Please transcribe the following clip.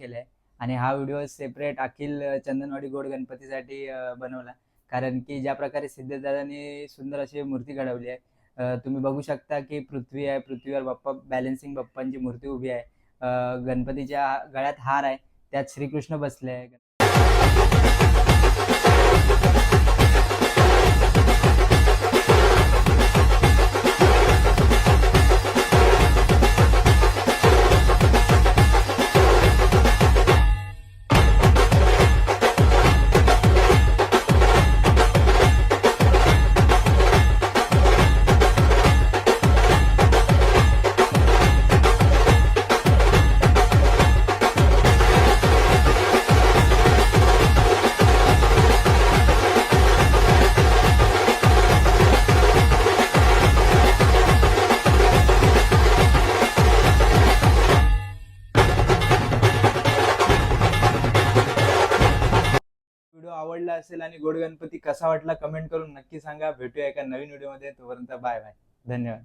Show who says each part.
Speaker 1: केलाय आणि हा व्हिडिओ सेपरेट अखिल चंदनवाडी गोड गणपतीसाठी बनवला. कारण की ज्या प्रकारे सिद्धदादांनी सुंदर अशी मूर्ती घडवली आहे, तुम्ही बघू शकता की पृथ्वी आहे, पृथ्वीवर बाप्पा बॅलन्सिंग बाप्पांची मूर्ती उभी आहे. गणपतीच्या गळ्यात हार आहे, त्यात श्रीकृष्ण बसले आहे. व्हिडिओ आवडला असेल आणि गोड गणपती कसा वाटला कमेंट करून नक्की सांगा. भेटूया एका नवीन व्हिडिओमध्ये. तोपर्यंत बाय बाय. धन्यवाद.